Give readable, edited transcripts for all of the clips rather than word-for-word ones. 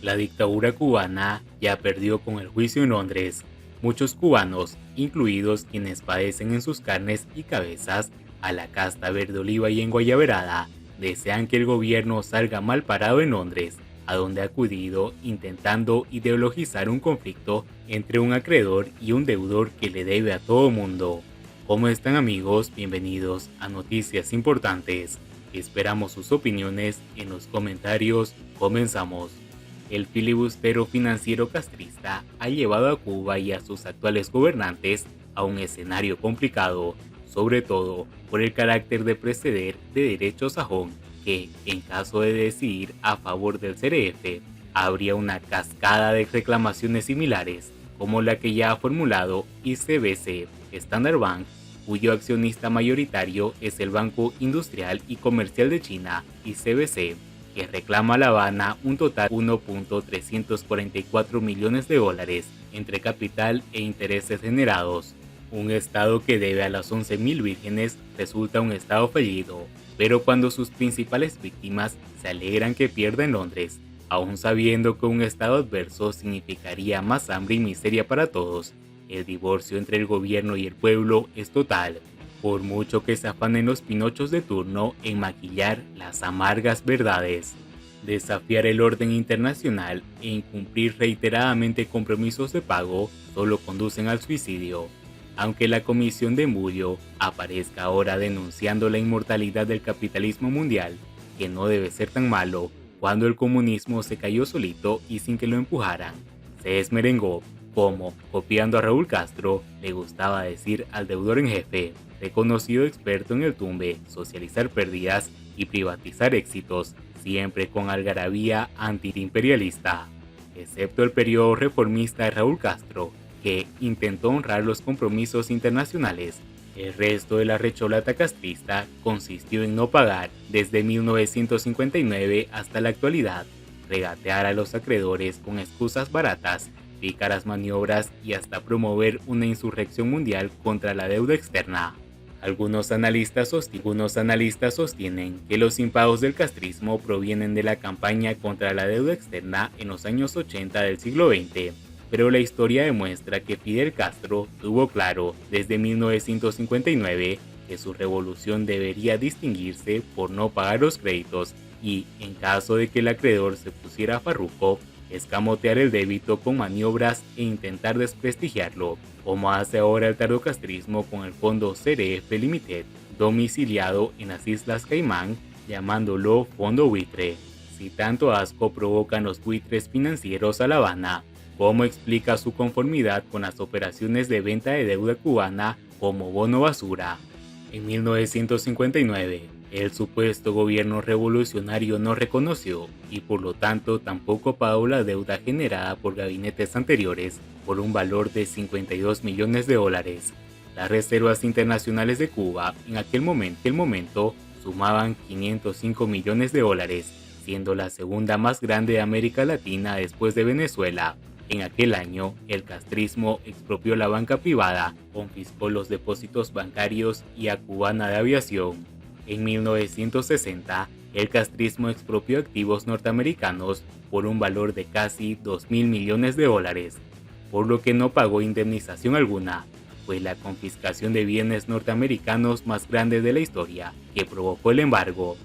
La dictadura cubana ya perdió con el juicio en Londres. Muchos cubanos, incluidos quienes padecen en sus carnes y cabezas a la casta verde oliva y enguayaberada, desean que el gobierno salga mal parado en Londres, a donde ha acudido intentando ideologizar un conflicto entre un acreedor y un deudor que le debe a todo mundo. ¿Cómo están, amigos? Bienvenidos a Noticias Importantes. Esperamos sus opiniones en los comentarios. Comenzamos. El filibustero financiero castrista ha llevado a Cuba y a sus actuales gobernantes a un escenario complicado, sobre todo por el carácter de preceder de derecho sajón, que, en caso de decidir a favor del CRF, habría una cascada de reclamaciones similares, como la que ya ha formulado ICBC, Standard Bank, cuyo accionista mayoritario es el Banco Industrial y Comercial de China, ICBC, que reclama a La Habana un total de 1.344 millones de dólares entre capital e intereses generados. Un estado que debe a las 11.000 vírgenes resulta un estado fallido, pero cuando sus principales víctimas se alegran que pierda en Londres, aún sabiendo que un estado adverso significaría más hambre y miseria para todos, el divorcio entre el gobierno y el pueblo es total. Por mucho que se afanen los pinochos de turno en maquillar las amargas verdades. Desafiar el orden internacional e incumplir reiteradamente compromisos de pago solo conducen al suicidio. Aunque la Comisión de Mullo aparezca ahora denunciando la inmortalidad del capitalismo mundial, que no debe ser tan malo cuando el comunismo se cayó solito y sin que lo empujaran, se desmerengó, como, copiando a Raúl Castro, le gustaba decir al deudor en jefe, reconocido experto en el tumbe, socializar pérdidas y privatizar éxitos, siempre con algarabía antiimperialista, excepto el periodo reformista de Raúl Castro, que intentó honrar los compromisos internacionales. El resto de la recholata castrista consistió en no pagar desde 1959 hasta la actualidad, regatear a los acreedores con excusas baratas, pícaras maniobras y hasta promover una insurrección mundial contra la deuda externa. Algunos analistas sostienen que los impagos del castrismo provienen de la campaña contra la deuda externa en los años 80 del siglo XX, pero la historia demuestra que Fidel Castro tuvo claro desde 1959 que su revolución debería distinguirse por no pagar los créditos y, en caso de que el acreedor se pusiera farruco, escamotear el débito con maniobras e intentar desprestigiarlo, como hace ahora el tardocastrismo con el fondo CRF Limited, domiciliado en las Islas Caimán, llamándolo Fondo Buitre. Si tanto asco provocan los buitres financieros a La Habana, ¿cómo explica su conformidad con las operaciones de venta de deuda cubana como bono basura? En 1959, el supuesto gobierno revolucionario no reconoció y por lo tanto tampoco pagó la deuda generada por gabinetes anteriores por un valor de 52 millones de dólares. Las reservas internacionales de Cuba en aquel momento sumaban 505 millones de dólares, siendo la segunda más grande de América Latina después de Venezuela. En aquel año, el castrismo expropió la banca privada, confiscó los depósitos bancarios y a Cubana de Aviación. En 1960, el castrismo expropió activos norteamericanos por un valor de casi 2.000 millones de dólares, por lo que no pagó indemnización alguna. Fue la confiscación de bienes norteamericanos más grande de la historia que provocó el embargo.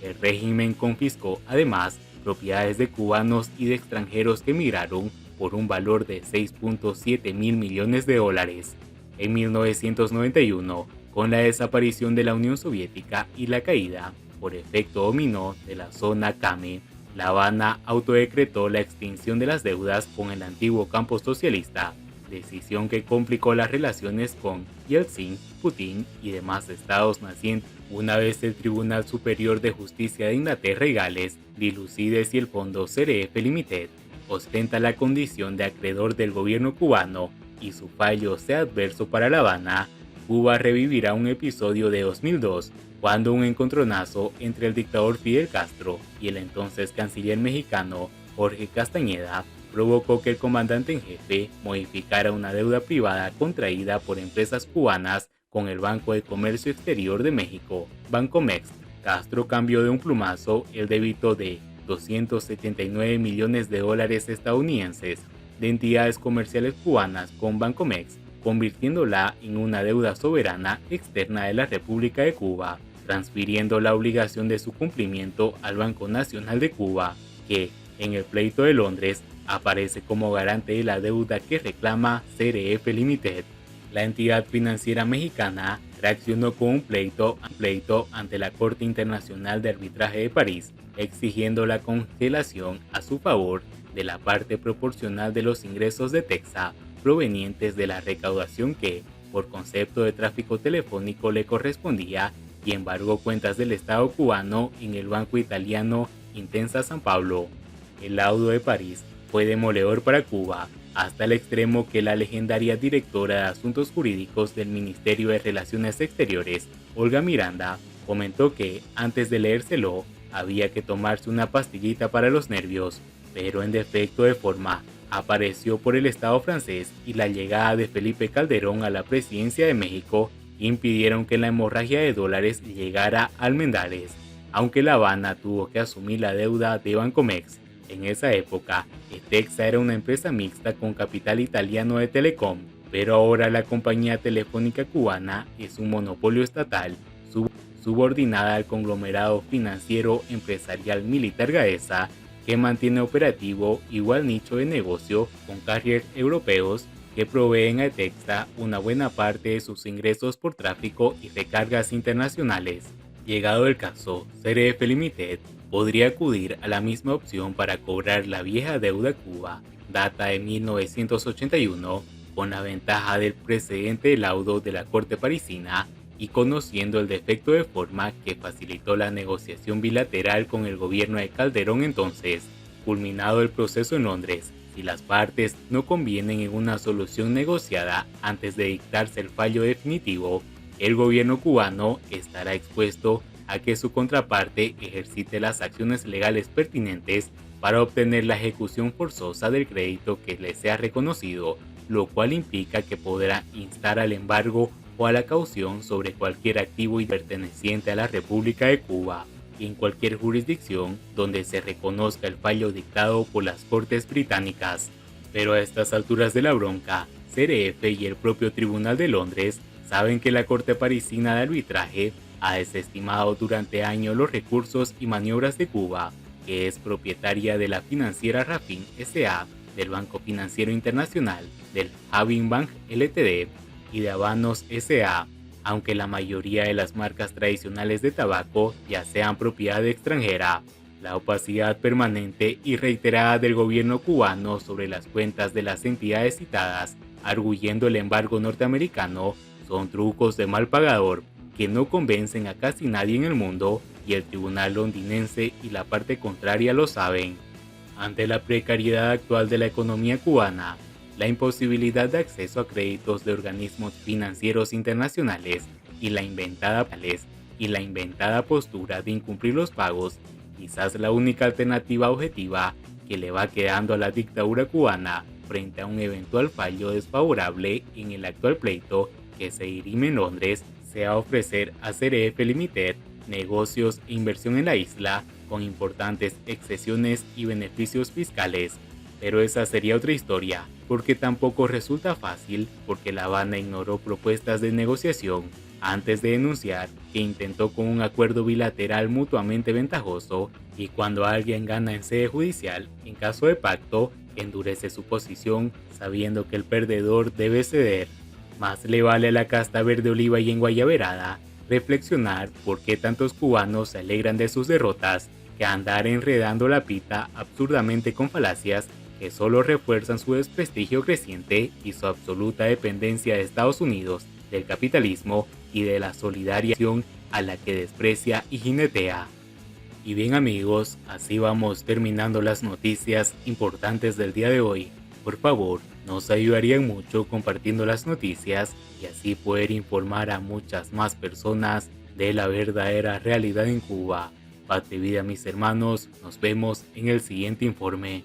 El régimen confiscó, además, propiedades de cubanos y de extranjeros que emigraron por un valor de 6.7 mil millones de dólares. En 1991, con la desaparición de la Unión Soviética y la caída, por efecto dominó, de la zona Kame, La Habana autodecretó la extinción de las deudas con el antiguo campo socialista, decisión que complicó las relaciones con Yeltsin, Putin y demás estados nacientes. Una vez el Tribunal Superior de Justicia de Inglaterra y Gales dilucide si el fondo CRF Limited ostenta la condición de acreedor del gobierno cubano y su fallo sea adverso para La Habana, Cuba revivirá un episodio de 2002, cuando un encontronazo entre el dictador Fidel Castro y el entonces canciller mexicano Jorge Castañeda provocó que el comandante en jefe modificara una deuda privada contraída por empresas cubanas con el Banco de Comercio Exterior de México, Bancomext. Castro cambió de un plumazo el débito de $279 millones estadounidenses de entidades comerciales cubanas con Bancomext, convirtiéndola en una deuda soberana externa de la República de Cuba, transfiriendo la obligación de su cumplimiento al Banco Nacional de Cuba, que, en el pleito de Londres, aparece como garante de la deuda que reclama CRF Limited. La entidad financiera mexicana reaccionó con un pleito ante la Corte Internacional de Arbitraje de París, exigiendo la congelación a su favor de la parte proporcional de los ingresos de Texas provenientes de la recaudación que, por concepto de tráfico telefónico, le correspondía, y embargó cuentas del Estado cubano en el banco italiano Intesa San Pablo. El laudo de París fue demoledor para Cuba, hasta el extremo que la legendaria directora de Asuntos Jurídicos del Ministerio de Relaciones Exteriores, Olga Miranda, comentó que, antes de leérselo, había que tomarse una pastillita para los nervios, pero en defecto de forma, apareció por el Estado francés y la llegada de Felipe Calderón a la presidencia de México impidieron que la hemorragia de dólares llegara a Almendares, aunque La Habana tuvo que asumir la deuda de Bancomext. En esa época, Etexa era una empresa mixta con capital italiano de Telecom, pero ahora la compañía telefónica cubana es un monopolio estatal subordinada al conglomerado financiero empresarial Militar Gaesa, que mantiene operativo igual nicho de negocio con carriers europeos que proveen a Etexa una buena parte de sus ingresos por tráfico y recargas internacionales. Llegado el caso, CRF Limited podría acudir a la misma opción para cobrar la vieja deuda Cuba, data de 1981, con la ventaja del precedente laudo de la Corte parisina y conociendo el defecto de forma que facilitó la negociación bilateral con el gobierno de Calderón entonces. Culminado el proceso en Londres, si las partes no convienen en una solución negociada antes de dictarse el fallo definitivo, el gobierno cubano estará expuesto a que su contraparte ejercite las acciones legales pertinentes para obtener la ejecución forzosa del crédito que le sea reconocido, lo cual implica que podrá instar al embargo o a la caución sobre cualquier activo perteneciente a la República de Cuba, en cualquier jurisdicción donde se reconozca el fallo dictado por las Cortes británicas. Pero a estas alturas de la bronca, CRF y el propio Tribunal de Londres saben que la Corte parisina de arbitraje ha desestimado durante años los recursos y maniobras de Cuba, que es propietaria de la financiera Rafin S.A., del Banco Financiero Internacional, del Having Bank Ltd. Y de Habanos S.A., aunque la mayoría de las marcas tradicionales de tabaco ya sean propiedad extranjera. La opacidad permanente y reiterada del gobierno cubano sobre las cuentas de las entidades citadas, arguyendo el embargo norteamericano, son trucos de mal pagador que no convencen a casi nadie en el mundo, y el tribunal londinense y la parte contraria lo saben. Ante la precariedad actual de la economía cubana, la imposibilidad de acceso a créditos de organismos financieros internacionales y la inventada postura de incumplir los pagos, quizás la única alternativa objetiva que le va quedando a la dictadura cubana frente a un eventual fallo desfavorable en el actual pleito que se dirime en Londres, sea ofrecer a CRF Limited negocios e inversión en la isla con importantes excesiones y beneficios fiscales. Pero esa sería otra historia, porque tampoco resulta fácil, porque La Habana ignoró propuestas de negociación antes de denunciar que intentó con un acuerdo bilateral mutuamente ventajoso, y cuando alguien gana en sede judicial, en caso de pacto, endurece su posición sabiendo que el perdedor debe ceder. Más le vale a la casta verde oliva y en Guayaberada reflexionar por qué tantos cubanos se alegran de sus derrotas que andar enredando la pita absurdamente con falacias que solo refuerzan su desprestigio creciente y su absoluta dependencia de Estados Unidos, del capitalismo y de la solidarización a la que desprecia y jinetea. Y bien amigos, así vamos terminando las noticias importantes del día de hoy. Por favor, nos ayudarían mucho compartiendo las noticias y así poder informar a muchas más personas de la verdadera realidad en Cuba. Paz de vida mis hermanos, nos vemos en el siguiente informe.